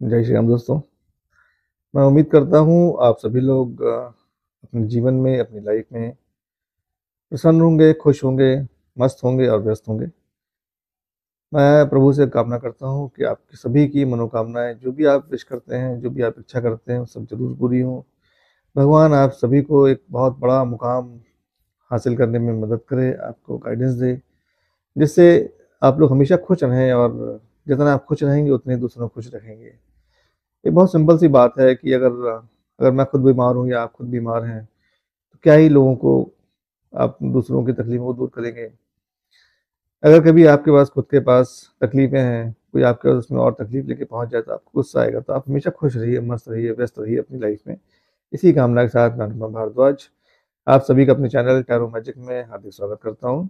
जय श्री राम दोस्तों। मैं उम्मीद करता हूँ आप सभी लोग अपने जीवन में, अपनी लाइफ में प्रसन्न होंगे, खुश होंगे, मस्त होंगे और व्यस्त होंगे। मैं प्रभु से कामना करता हूँ कि आपकी सभी की मनोकामनाएं, जो भी आप विश करते हैं, जो भी आप इच्छा करते हैं, वो सब जरूर पूरी हों। भगवान आप सभी को एक बहुत बड़ा मुकाम हासिल करने में मदद करे, आपको गाइडेंस दे, जिससे आप लोग हमेशा खुश रहें और जितना आप खुश रहेंगे उतने दूसरों को खुश रखेंगे। ये बहुत सिंपल सी बात है कि अगर अगर मैं खुद बीमार हूँ या आप खुद बीमार हैं, तो क्या ही लोगों को आप दूसरों की तकलीफों को दूर करेंगे। अगर कभी आपके पास खुद के पास तकलीफें हैं, कोई आपके पास उसमें और तकलीफ लेके पहुंच जाए तो आपको गुस्सा आएगा। तो आप हमेशा खुश रहिए, मस्त रहिए, व्यस्त रहिए अपनी लाइफ में। इसी कामना के साथ मैं अनुपम भारद्वाज आप सभी का अपने चैनल टैरो मैजिक में हार्दिक स्वागत करता हूँ।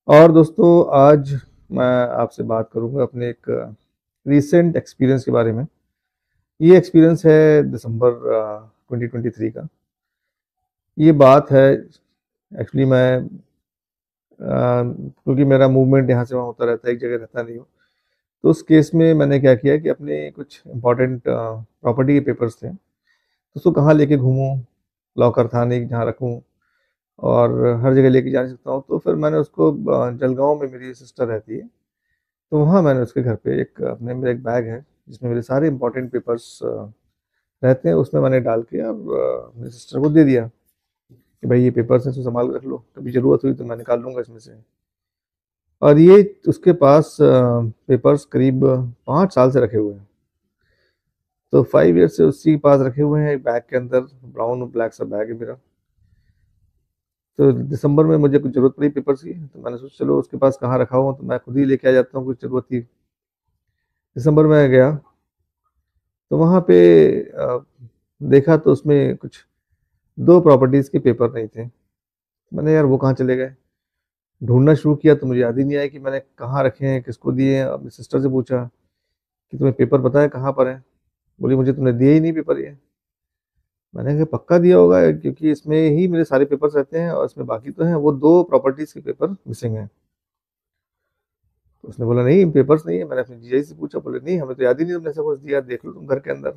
और दोस्तों, आज मैं आपसे बात करूंगा अपने एक रीसेंट एक्सपीरियंस के बारे में। ये एक्सपीरियंस है दिसंबर 2023 का। ये बात है, एक्चुअली मैं क्योंकि मेरा मूवमेंट यहाँ से वहाँ होता रहता है, एक जगह रहता नहीं हूँ। तो उस केस में मैंने क्या किया कि अपने कुछ इम्पोर्टेंट प्रॉपर्टी के पेपर्स थे, तो उसको कहाँ लेके घूमूं, लॉकर था नहीं जहाँ रखूं, और हर जगह लेके जा नहीं सकता हूँ। तो फिर मैंने उसको जलगांव में मेरी सिस्टर रहती है, तो वहाँ मैंने उसके घर पे एक अपने मेरा एक बैग है जिसमें मेरे सारे इंपॉर्टेंट पेपर्स रहते हैं, उसमें मैंने डाल के और अपनी सिस्टर को दे दिया कि भाई ये पेपर्स हैं, इसको संभाल के रख लो, कभी ज़रूरत हुई तो मैं निकाल लूँगा इसमें से। और ये उसके पास पेपर्स करीब 5 साल से रखे हुए हैं। तो 5 ईयर से उसी के पास रखे हुए हैं, एक बैग के अंदर। ब्राउन और ब्लैक सा बैग है मेरा। तो दिसंबर में मुझे कुछ ज़रूरत पड़ी पेपर्स की, तो मैंने सोचा चलो उसके पास कहाँ रखा हुआ तो मैं खुद ही लेके आ जाता हूँ, कुछ ज़रूरत थी। दिसंबर में गया तो वहाँ पे देखा तो उसमें कुछ 2 प्रॉपर्टीज़ के पेपर नहीं थे। मैंने यार वो कहाँ चले गए? ढूँढना शुरू किया तो मुझे याद ही नहीं आया कि मैंने कहाँ रखे हैं, किसको दिए हैं। अपनी सिस्टर से पूछा कि तुम्हें पेपर पता है कहाँ पर है? बोली मुझे तुमने दिए ही नहीं पेपर ये। मैंने कहा पक्का दिया होगा क्योंकि इसमें ही मेरे सारे पेपर्स रहते हैं और इसमें बाकी तो हैं, वो 2 प्रॉपर्टीज़ के पेपर मिसिंग हैं। तो उसने बोला नहीं पेपर्स नहीं है। मैंने अपने जीजा जी से पूछा, बोले नहीं हमें तो याद ही नहीं तुमने ऐसा कुछ दिया, देख लो तुम घर के अंदर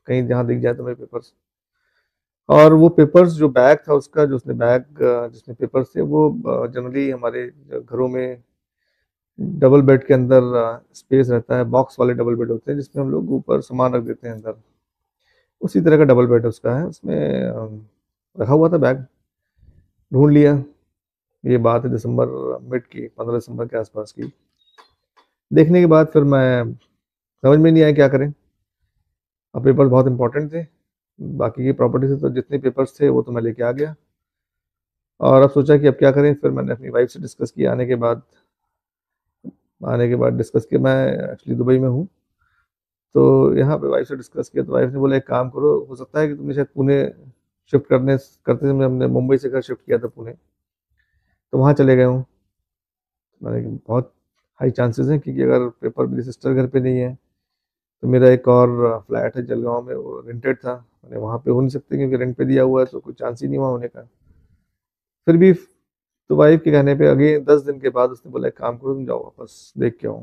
कहीं जहाँ दिख जाए तुम्हें पेपर्स। और वो पेपर्स जो बैग था उसका, जो उसने बैग जिसमें पेपर्स थे, वो जनरली हमारे घरों में डबल बेड के अंदर स्पेस रहता है, बॉक्स वाले डबल बेड होते हैं जिसमें हम लोग ऊपर सामान रख देते हैं अंदर। उसी तरह का डबल बेड उसका है, उसमें रखा हुआ था बैग। ढूंढ लिया। ये बात है दिसंबर मिड की, 15 दिसंबर के आसपास की। देखने के बाद फिर मैं समझ में नहीं आया क्या करें। अब पेपर्स बहुत इंपॉर्टेंट थे, बाकी की प्रॉपर्टी से तो जितने पेपर्स थे वो तो मैं लेके आ गया। और अब सोचा कि अब क्या करें। फिर मैंने अपनी वाइफ से डिस्कस किया आने के बाद डिस्कस किया। मैं एक्चुअली दुबई में हूँ, तो यहाँ पे वाइफ से डिस्कस किया तो वाइफ ने बोला एक काम करो, हो सकता है कि तुमने शायद पुणे शिफ्ट करने करते समय, हमने मुंबई से घर शिफ्ट किया था पुणे, तो वहाँ चले गए हूँ। मैंने कहा, बहुत हाई चांसेस हैं क्योंकि अगर पेपर मेरी सिस्टर घर पे नहीं है तो मेरा एक और फ्लैट है जलगांव में, वो रेंटेड था। मैंने वहाँ पे हो नहीं सकते क्योंकि रेंट पे दिया हुआ है, तो कोई चांस ही नहीं वहाँ होने का। फिर भी तो वाइफ के कहने पे अगे 10 दिन के बाद उसने बोला एक काम करो तुम जाओ वापस देख के आओ।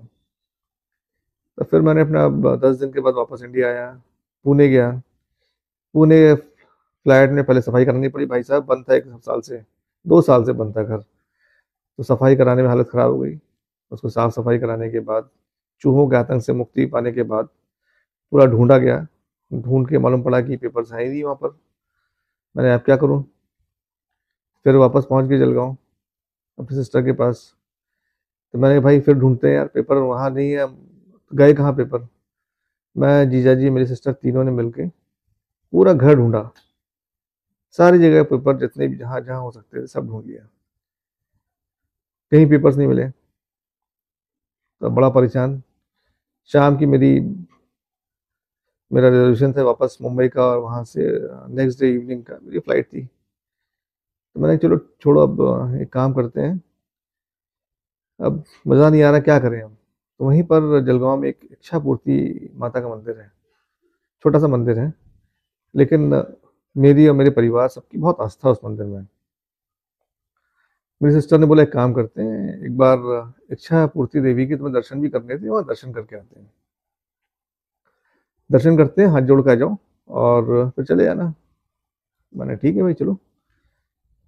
तो फिर मैंने अपना 10 दिन के बाद वापस इंडिया आया, पुणे गया। पुणे फ्लैट में पहले सफाई करानी पड़ी, भाई साहब बंद था 1 साल से, 2 साल से बंद था घर। तो सफाई कराने में हालत ख़राब हो गई। उसको साफ़ सफाई कराने के बाद, चूहों के आतंक से मुक्ति पाने के बाद पूरा ढूंढा गया। ढूंढ के मालूम पड़ा कि पेपर्स हैं ही नहीं वहाँ पर। मैंने अब क्या करूँ? फिर वापस पहुँच गए जलगांव अपनी सिस्टर के पास। तो मैंने कहा, भाई फिर ढूंढते हैं यार, पेपर वहाँ नहीं है। गए कहाँ पेपर? मैं, जीजा जी, मेरी सिस्टर, तीनों ने मिलके पूरा घर ढूंढा। सारी जगह पेपर जितने भी जहाँ जहाँ हो सकते थे सब ढूंढ लिया, कहीं पेपर्स नहीं मिले। तो बड़ा परेशान। शाम की मेरा रिजर्वेशन था वापस मुंबई का, और वहाँ से नेक्स्ट डे इवनिंग का मेरी फ़्लाइट थी। तो मैंने कहा, चलो छोड़ो, अब एक काम करते हैं। अब मज़ा नहीं आ रहा, क्या करें हम? तो वहीं पर जलगांव में एक इच्छा पूर्ति माता का मंदिर है, छोटा सा मंदिर है, लेकिन मेरी और मेरे परिवार सबकी बहुत आस्था है उस मंदिर में। मेरी सिस्टर ने बोला एक काम करते हैं, एक बार इच्छा पूर्ति देवी के तुम्हें दर्शन भी करने थे, वहाँ दर्शन करके आते हैं। दर्शन करते हैं, हाथ जोड़ के आ जाओ और फिर चले जाना। मैंने ठीक है भाई चलो।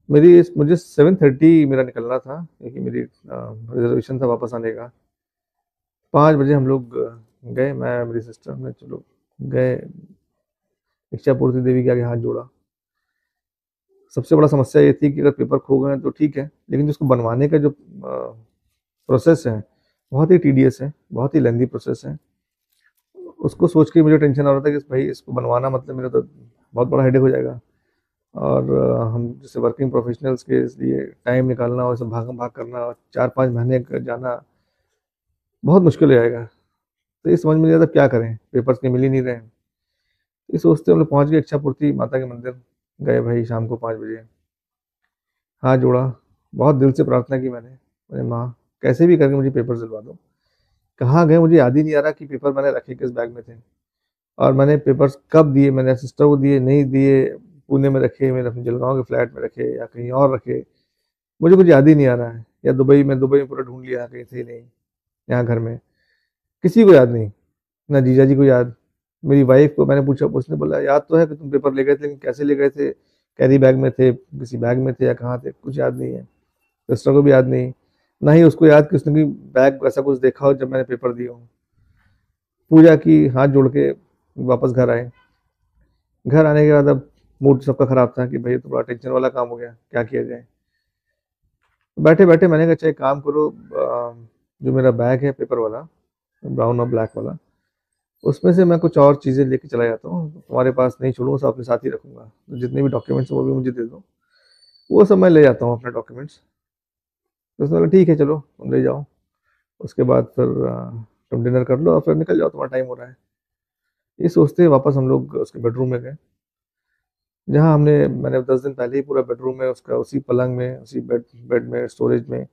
मुझे 7:30 मेरा निकलना था, क्योंकि मेरी रिजर्वेशन था वापस आने का। 5 बजे हम लोग गए, मैं मेरी सिस्टर ने चलो गए, इच्छापूर्ति देवी के आगे हाथ जोड़ा। सबसे बड़ा समस्या ये थी कि अगर पेपर खो गए तो ठीक है, लेकिन जिसको बनवाने का जो प्रोसेस है बहुत ही टीडियस है, बहुत ही लेंदी प्रोसेस है। उसको सोच के मुझे टेंशन आ रहा था कि भाई इसको बनवाना मतलब मेरा तो बहुत बड़ा हेडेक हो जाएगा। और हम जैसे वर्किंग प्रोफेशनल्स के लिए टाइम निकालना और सब भाग भाग करना और 4-5 महीने जाना बहुत मुश्किल हो जाएगा। तो ये समझ में नहीं आता क्या करें, पेपर्स के मिल ही नहीं रहे हैं। ये सोचते हम लोग पहुँच गए इच्छापूर्ति माता के मंदिर, गए भाई शाम को 5 बजे, हाथ जोड़ा, बहुत दिल से प्रार्थना की मैंने माँ कैसे भी करके मुझे पेपर दिलवा दो। कहाँ गए मुझे याद ही नहीं आ रहा कि पेपर मैंने रखे किस बैग में थे, और मैंने पेपर्स कब दिए, मैंने सिस्टर को दिए नहीं दिए, पुणे में रखे, मैंने अपने जलगांव के फ्लैट में रखे या कहीं और रखे, मुझे कुछ याद ही नहीं आ रहा है। या दुबई में पूरा ढूंढ लिया, कहीं थे नहीं, यहाँ घर में किसी को याद नहीं, ना जीजा जी को याद। मेरी वाइफ को मैंने पूछा, उसने बोला याद तो है कि तुम पेपर ले गए थे, लेकिन कैसे ले गए थे, कैरी बैग में थे, किसी बैग में थे या कहाँ थे, कुछ याद नहीं है। सिस्टर को भी याद नहीं, ना ही उसको याद कि उसने भी बैग ऐसा कुछ देखा हो जब मैंने पेपर दिया हूँ। पूजा की, हाथ जोड़ के वापस घर आए। घर आने के बाद अब मूड सबका खराब था कि भाई तो बड़ा टेंशन वाला काम हो गया, क्या किया जाए। बैठे बैठे मैंने कहा चाहे काम करो, जो मेरा बैग है पेपर वाला, ब्राउन और ब्लैक वाला, उसमें से मैं कुछ और चीज़ें लेके चला जाता हूँ, तुम्हारे पास नहीं छोड़ूंगा, सब अपने साथ ही रखूंगा, तो जितने भी डॉक्यूमेंट्स हैं वो भी मुझे दे दो, वो सब मैं ले जाता हूँ अपने डॉक्यूमेंट्स। तो उसने बोला ठीक है चलो तुम ले जाओ, उसके बाद फिर तुम डिनर कर लो और फिर निकल जाओ, तुम्हारा टाइम हो रहा है। ये सोचते ही वापस हम लोग उसके बेडरूम में गए, जहाँ मैंने 10 दिन पहले ही पूरा बेडरूम में उसका, उसी पलंग में, उसी बेड बेड में, स्टोरेज में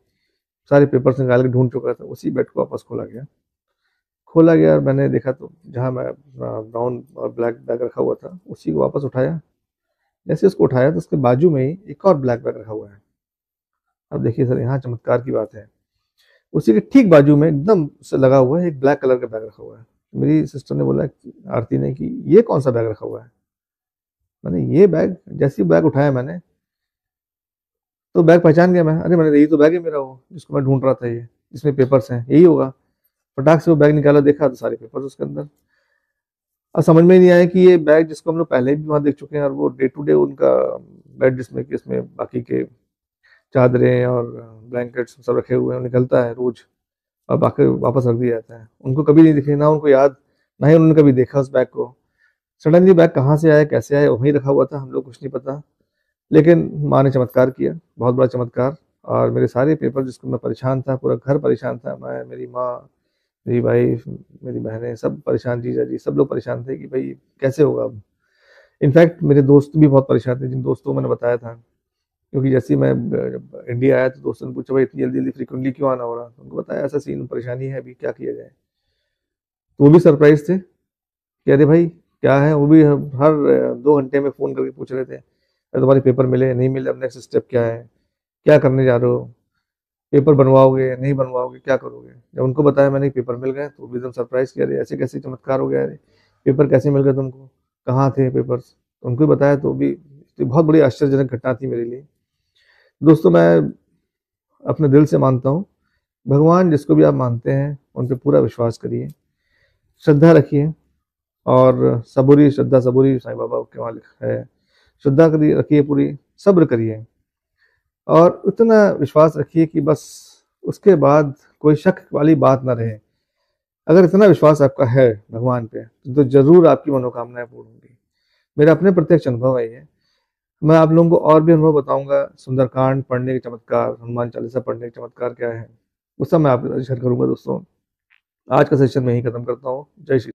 सारे पेपर्स निकाल के ढूंढ चुका था, उसी बेड को वापस खोला गया और मैंने देखा तो जहाँ मैं ब्राउन और ब्लैक बैग रखा हुआ था उसी को वापस उठाया। जैसे उसको उठाया तो उसके बाजू में ही एक और ब्लैक बैग रखा हुआ है। अब देखिए सर, यहाँ चमत्कार की बात है, उसी के ठीक बाजू में एकदम से लगा हुआ है एक ब्लैक कलर का बैग रखा हुआ है। मेरी सिस्टर ने बोला, आरती ने, कि ये कौन सा बैग रखा हुआ है। मैंने ये बैग, जैसे ही बैग उठाया मैंने तो बैग पहचान गया मैं, अरे मैंने यही तो बैग है मेरा, वो जिसको मैं ढूंढ रहा था, ये जिसमें पेपर्स हैं यही होगा। फटाक से वो बैग निकाला, देखा तो सारे पेपर्स उसके अंदर। अब समझ में ही नहीं आया कि ये बैग जिसको हम लोग पहले भी वहाँ देख चुके हैं, और वो डे टू डे उनका बेड जिसमें कि इसमें बाकी के चादरें और ब्लैंकेट्स सब रखे हुए हैं, निकलता है रोज और बाकी वापस रख दिया जाता है। उनको कभी नहीं दिखे, ना उनको याद, ना ही उन्होंने कभी देखा उस बैग को। सडनली बैग कहाँ से आया, कैसे आया, वहीं रखा हुआ था, हम लोग कुछ नहीं पता। लेकिन माँ ने चमत्कार किया, बहुत बड़ा चमत्कार। और मेरे सारे पेपर जिसको मैं परेशान था, पूरा घर परेशान था, मैं, मेरी माँ, मेरी वाइफ, मेरी बहनें, सब परेशान, जीजा जी सब लोग परेशान थे कि भाई कैसे होगा अब। इनफैक्ट मेरे दोस्त भी बहुत परेशान थे, जिन दोस्तों को मैंने बताया था, क्योंकि जैसे ही मैं जब इंडिया आया तो दोस्तों ने पूछा भाई इतनी जल्दी जल्दी फ्रिक्वेंटली क्यों आना हो रहा, तो उनको बताया ऐसा सीन परेशानी है, अभी क्या किया जाए। तो वो भी सरप्राइज थे कि अरे भाई क्या है, वो भी हर 2 घंटे में फ़ोन करके पूछ रहे थे, अरे तुम्हारे पेपर मिले नहीं मिले, अब नेक्स्ट स्टेप क्या है, क्या करने जा रहे हो, पेपर बनवाओगे नहीं बनवाओगे, क्या करोगे। जब उनको बताया मैंने कि पेपर मिल गए, तो वो भी एकदम सरप्राइज किया, अरे ऐसे कैसे चमत्कार हो गया, अरे पेपर कैसे मिल गए तुमको, कहाँ थे पेपर्स, तो उनको भी बताया, तो भी तो बहुत बड़ी आश्चर्यजनक घटना थी मेरे लिए। दोस्तों मैं अपने दिल से मानता हूँ, भगवान जिसको भी आप मानते हैं उन पे पूरा विश्वास करिए, श्रद्धा रखिए, और सबूरी श्रद्धा सबूरी साईं बाबा के वहाँ लिखा है, श्रद्धा करिए, रखिए पूरी, सब्र करिए, और इतना विश्वास रखिए कि बस उसके बाद कोई शक वाली बात ना रहे। अगर इतना विश्वास आपका है भगवान पे, तो जरूर आपकी मनोकामनाएं पूर्ण होंगी। मेरा अपने प्रत्यक्ष अनुभव है ये। मैं आप लोगों को और भी अनुभव बताऊंगा, सुंदरकांड पढ़ने के चमत्कार, हनुमान चालीसा पढ़ने के चमत्कार क्या है, वो सब मैं आपके साथ शेयर करूंगा। दोस्तों आज का सेशन मैं ही खत्म करता हूँ। जय श्री